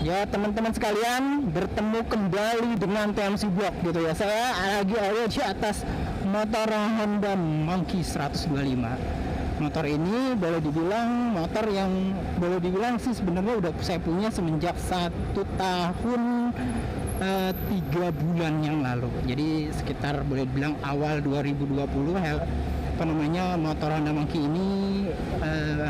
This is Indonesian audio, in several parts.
Ya teman-teman sekalian, bertemu kembali dengan TMC Blog gitu ya. Saya lagi ada di atas motor Honda Monkey 125. Motor ini boleh dibilang motor yang boleh dibilang sih sebenarnya udah saya punya semenjak 1 tahun 3 bulan yang lalu. Jadi sekitar boleh dibilang awal 2020 motor Honda Monkey ini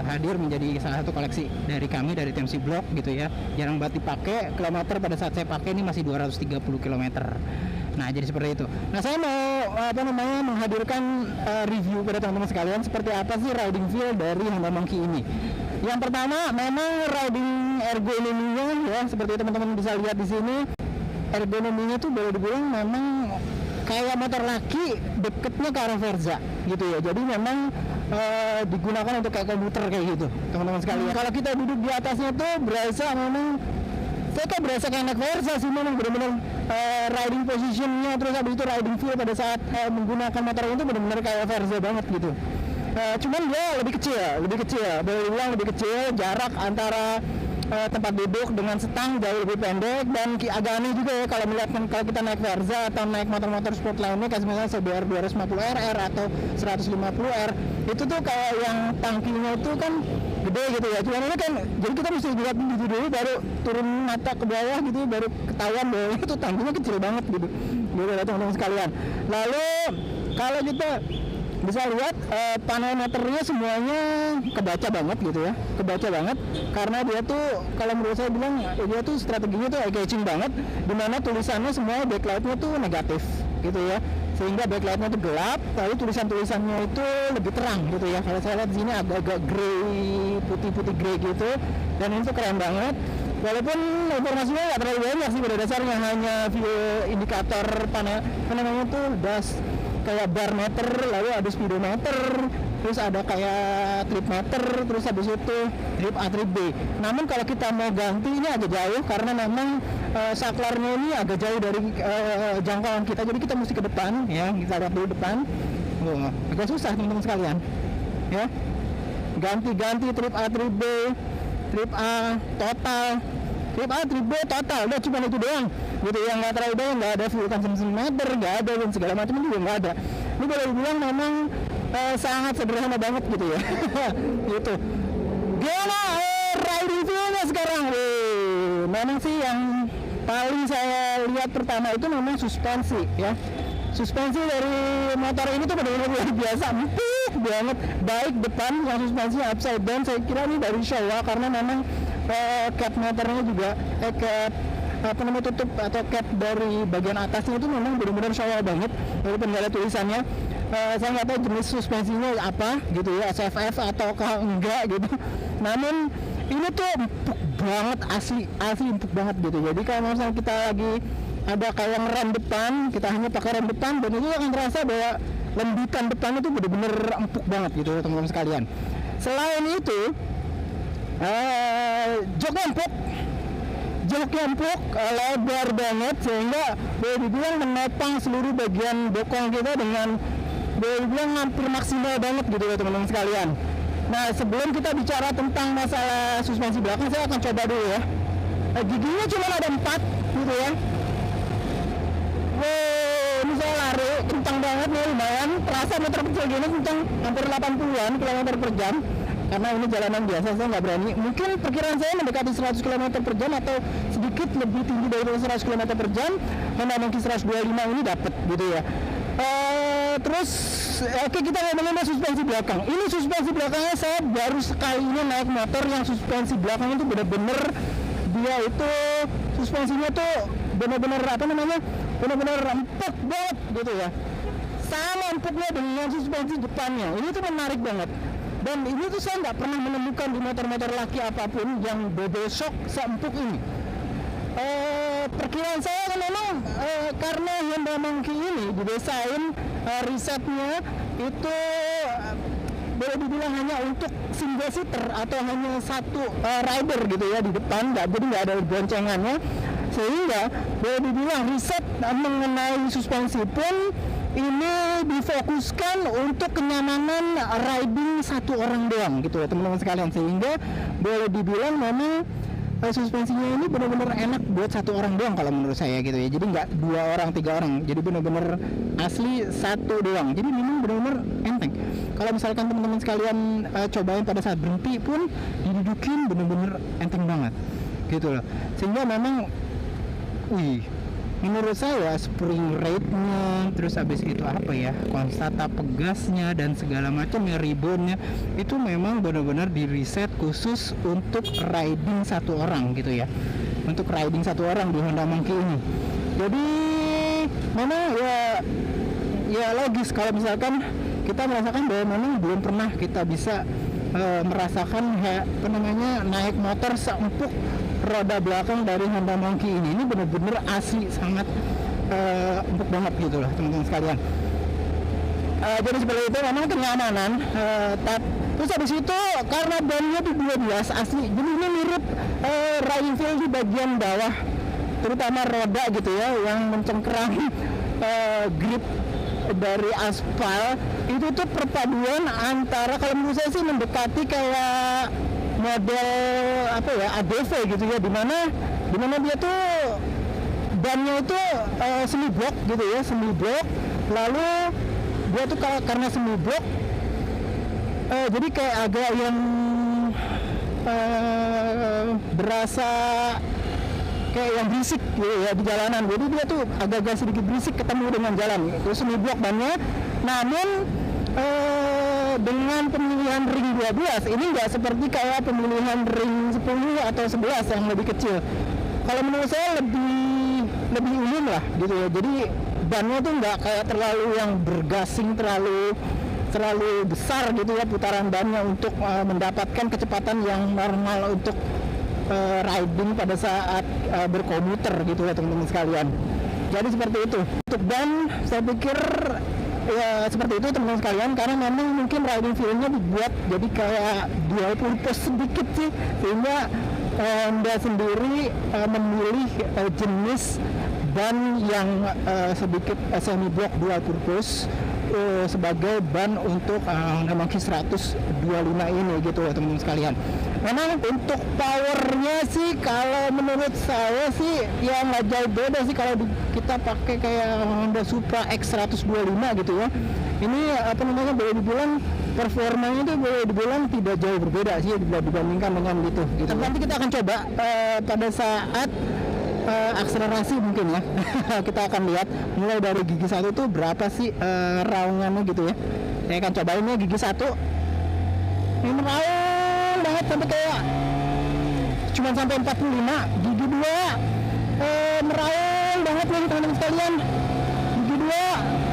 hadir menjadi salah satu koleksi dari kami dari TMC Blog gitu ya. Jarang banget dipakai, kilometer pada saat saya pakai ini masih 230 km. Nah, jadi seperti itu. Nah, saya mau menghadirkan review pada teman-teman sekalian seperti apa sih riding feel dari Honda Monkey ini. Yang pertama, memang riding ergonominya ya, seperti teman-teman bisa lihat di sini. Ergonominya tuh boleh dibilang memang kayak motor laki deketnya ke arah Verza gitu ya. Jadi memang digunakan untuk kayak komputer kayak gitu teman-teman sekalian. Kalau kita duduk di atasnya tuh berasa memang saya kok berasa kayak naik Verza sih, memang benar-benar riding positionnya, terus habis itu riding feel pada saat menggunakan motor itu benar-benar kayak Verza banget gitu. Cuman dia lebih kecil, boleh dibilang lebih kecil, jarak antara tempat duduk dengan setang jauh lebih pendek, dan agak aneh juga ya kalau melihat kalau kita naik Verza atau naik motor-motor sport lainnya kayak misalnya CBR 250RR atau 150R, itu tuh kayak yang tangkinya itu kan gede gitu ya. Cuman ini kan jadi kita mesti lihat dulu baru turun mata ke bawah gitu, baru ketahuan bahwa itu tangkinya kecil banget gitu ya teman-teman sekalian. Lalu kalau kita bisa lihat panel meternya semuanya kebaca banget gitu ya, kebaca banget karena dia tuh kalau menurut saya bilang dia tuh strateginya tuh eye-catching banget, dimana tulisannya semua backlightnya tuh negatif gitu ya, sehingga backlightnya tuh gelap, lalu tulisannya itu lebih terang gitu ya. Kalau saya lihat di sini agak-agak grey, putih-putih grey gitu, dan ini tuh keren banget. Walaupun informasinya nggak terlalu banyak sih, pada dasarnya hanya view indikator panel tuh das kayak bar meter, lalu ada speedometer, terus ada kayak trip meter, terus habis itu trip A, trip B. Namun kalau kita mau ganti ini agak jauh karena memang saklarnya ini agak jauh dari jangkauan kita, jadi kita mesti ke depan ya. Kita lihat dulu depan. Agak susah teman-teman sekalian ya, ganti trip A, trip B, trip A total, trip A, trip B total, udah cuma itu doang gitu ya, nggak terlalu banyak, nggak ada full consumption meter, nggak ada, dan segala macam juga nggak ada. Ini boleh dibilang memang sangat sederhana banget gitu ya. Gitu. Gimana riding feel-nya sekarang? Memang sih yang paling saya lihat pertama itu memang suspensi ya. Suspensi dari motor ini tuh benar-benar luar biasa, empuk banget. Baik depan yang suspensinya upside down, saya kira ini dari Showa karena memang cap motornya juga cap tutup atau cap dari bagian atasnya itu memang benar-benar Showa banget, walaupun nggak ada tulisannya. Saya nggak tahu jenis suspensinya apa gitu ya, SFF ataukah enggak gitu. Namun ini tuh empuk banget, asli empuk banget gitu. Jadi kalau misalnya kita lagi ada kayak rem depan, kita hanya pakai rem depan, dan itu akan terasa bahwa lembutan depan itu benar-benar empuk banget gitu teman-teman sekalian. Selain itu joknya empuk, lebar banget, sehingga boleh dibilang menopang seluruh bagian bokong kita dengan boleh dibilang hampir maksimal banget gitu ya teman-teman sekalian. Nah, sebelum kita bicara tentang masalah suspensi belakang, saya akan coba dulu ya. Giginya cuma ada 4 gitu ya. Ini saya lari kencang banget nih, lumayan terasa motor kecil gini kencang, hampir 80-an km per jam. Karena ini jalanan biasa, saya nggak berani. Mungkin perkiraan saya mendekati 100 km per jam atau sedikit lebih tinggi dari 100 km per jam. Honda Monkey 125 ini dapat gitu ya. Terus oke, kita ngomongin suspensi belakang. Ini suspensi belakangnya saya baru sekalinya naik motor yang suspensi belakang itu bener-bener dia itu suspensinya tuh bener-bener bener-bener empuk banget gitu ya. Sama empuknya dengan suspensi depannya. Ini tuh menarik banget. Dan ini tuh saya nggak pernah menemukan di motor-motor laki apapun yang double shock seempuk ini. Perkiraan saya kan memang karena Honda Monkey ini didesain risetnya itu boleh dibilang hanya untuk single seater atau hanya satu rider gitu ya di depan, jadi nggak ada goncengannya, sehingga boleh dibilang riset mengenai suspensi pun ini difokuskan untuk kenyamanan riding satu orang doang gitu ya teman-teman sekalian, sehingga boleh dibilang memang suspensinya ini benar-benar enak buat satu orang doang kalau menurut saya gitu ya. Jadi nggak 2 orang 3 orang, jadi benar-benar asli satu doang. Jadi memang benar-benar enteng. Kalau misalkan teman-teman sekalian cobain pada saat berhenti pun didudukin benar-benar enteng banget gitu loh. Sehingga memang menurut saya spring rate-nya, terus habis itu apa ya, konstata pegasnya dan segala macam ya, reboundnya itu memang benar-benar di reset khusus untuk riding satu orang gitu ya, untuk riding satu orang di Honda Monkey ini. Jadi memang ya logis kalau misalkan kita merasakan bahwa memang belum pernah kita bisa merasakan naik motor seempuk roda belakang dari Honda Monkey ini. Ini benar-benar asli sangat empuk banget gitu loh teman-teman sekalian. Jadi seperti itu memang kenyamanan. Terus habis itu karena bannya di 12 asli, jadi ini mirip riding feel di bagian bawah, terutama roda gitu ya, yang mencengkeram grip dari aspal. Itu tuh perpaduan antara, kalau menurut saya sih mendekati kayak model apa ya, ADV gitu ya, dimana dia tuh bannya itu semi block gitu ya, semi block. Lalu dia tuh karena semi block jadi kayak agak yang berasa kayak yang berisik gitu ya di jalanan. Jadi dia tuh agak-agak sedikit berisik ketemu dengan jalan. Itu semi block bannya. Namun dengan pemilihan ring 12 ini nggak seperti kayak pemilihan ring 10 atau 11 yang lebih kecil. Kalau menurut saya lebih umum lah gitu ya. Jadi bannya tuh nggak kayak terlalu yang bergasing, terlalu besar gitu ya putaran bannya untuk mendapatkan kecepatan yang normal untuk riding pada saat berkomuter gitu ya teman-teman sekalian. Jadi seperti itu. Untuk ban saya pikir ya seperti itu teman-teman sekalian, karena memang mungkin riding feel-nya dibuat jadi kayak dual purpose sedikit sih, sehingga Honda sendiri memilih jenis ban yang sedikit semi block dual purpose sebagai ban untuk Honda Monkey 125 ini gitu ya teman-teman sekalian. Memang untuk powernya sih kalau menurut saya sih ya nggak jauh beda sih kalau kita pakai kayak Honda Supra X125 gitu ya. Ini boleh dibilang performanya itu boleh dibilang tidak jauh berbeda sih dibandingkan dengan gitu. Nanti kita akan coba pada saat akselerasi mungkin ya. Kita akan lihat mulai dari gigi 1 tuh berapa sih raungannya gitu ya. Saya akan cobain ya gigi 1. Ini raung banget sampai kayak cuma sampai 45. Gigi 2 meraung banget nih teman-teman sekalian. Gigi 2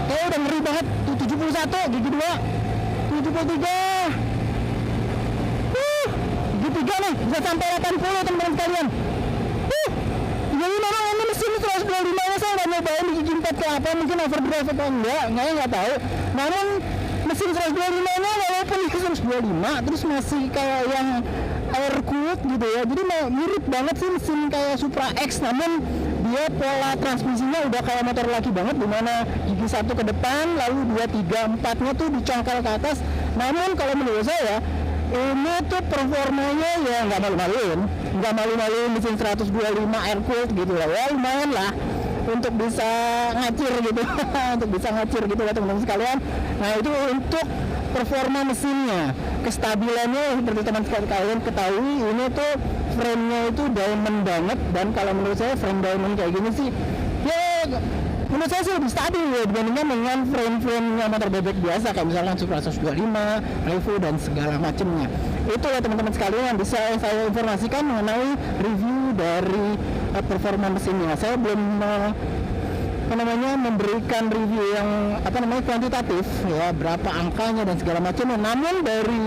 kayak udah ngeri banget. 71 gigi 2. 73. Gigi 3 nih bisa sampai 80 teman-teman sekalian. Jadi memang ini mesin 125 nya saya nggak nyobain di gigi 4 ke apa, mungkin overdrive atau enggak tahu. Namun mesin 125 nya walaupun di 125 terus masih kayak yang air cooled gitu ya, jadi mirip banget sih mesin kayak Supra X, namun dia pola transmisinya udah kayak motor laki banget, dimana gigi 1 ke depan lalu 2, 3, 4 nya tuh dicongkel ke atas. Namun kalau menurut saya ini tuh performanya ya nggak malu-maluin mesin 125 air cooled gitu lah ya, lumayan lah untuk bisa ngacir gitu untuk ya teman-teman sekalian. Nah itu untuk performa mesinnya. Kestabilannya seperti teman-teman sekalian ketahui, ini tuh frame-nya itu diamond banget, dan kalau menurut saya frame diamond kayak gini sih ya menurut saya sih lebih stabil ya dibandingkan dengan frame-frame motor bebek biasa kayak misalkan Supra 125, Revo dan segala macamnya. Itu ya teman-teman sekalian yang bisa saya informasikan mengenai review dari performa mesinnya. Saya belum memberikan review yang kuantitatif ya, berapa angkanya dan segala macamnya. Namun dari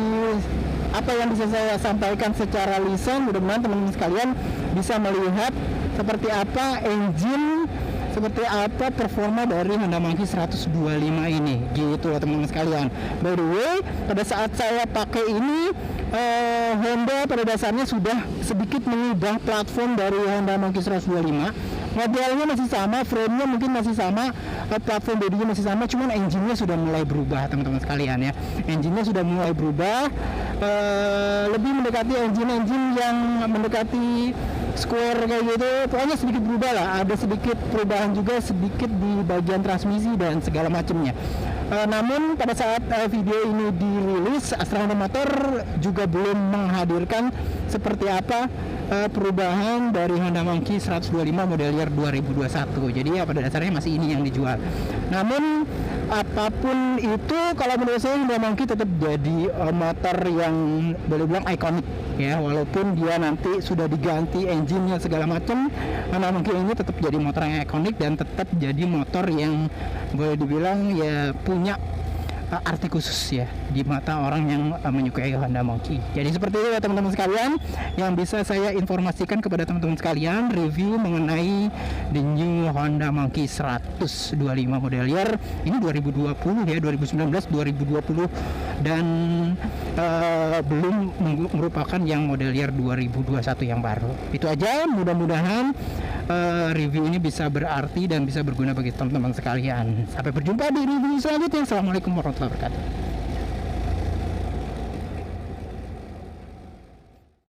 apa yang bisa saya sampaikan secara lisan, mudah-mudahan teman-teman sekalian bisa melihat seperti apa engine, seperti apa performa dari Honda Monkey 125 ini gitu ya teman-teman sekalian. By the way, pada saat saya pakai ini Honda pada dasarnya sudah sedikit mengubah platform dari Honda Monkey 125. Modelnya masih sama, frame-nya mungkin masih sama, platform bodinya masih sama, cuman engine-nya sudah mulai berubah teman-teman sekalian ya. Engine-nya sudah mulai berubah, lebih mendekati engine yang mendekati square kayak gitu, pokoknya sedikit berubah lah. Ada sedikit perubahan juga sedikit di bagian transmisi dan segala macamnya. Namun pada saat video ini dirilis, Astra Honda Motor juga belum menghadirkan seperti apa perubahan dari Honda Monkey 125 model year 2021. Jadi ya pada dasarnya masih ini yang dijual. Namun apapun itu, kalau menurut saya Honda Monkey tetap jadi motor yang boleh bilang ikonik ya, walaupun dia nanti sudah diganti engine-nya segala macam. Honda Monkey ini tetap jadi motor yang ikonik dan tetap jadi motor yang boleh dibilang ya punya arti khusus ya di mata orang yang menyukai Honda Monkey. Jadi seperti itu ya teman-teman sekalian yang bisa saya informasikan kepada teman-teman sekalian, review mengenai the new Honda Monkey 125 model year. Ini 2020 ya, 2019 2020 dan belum merupakan yang model year 2021 yang baru. Itu aja, mudah-mudahan review ini bisa berarti dan bisa berguna bagi teman-teman sekalian. Sampai berjumpa di review selanjutnya. Assalamualaikum warahmatullahi wabarakatuh.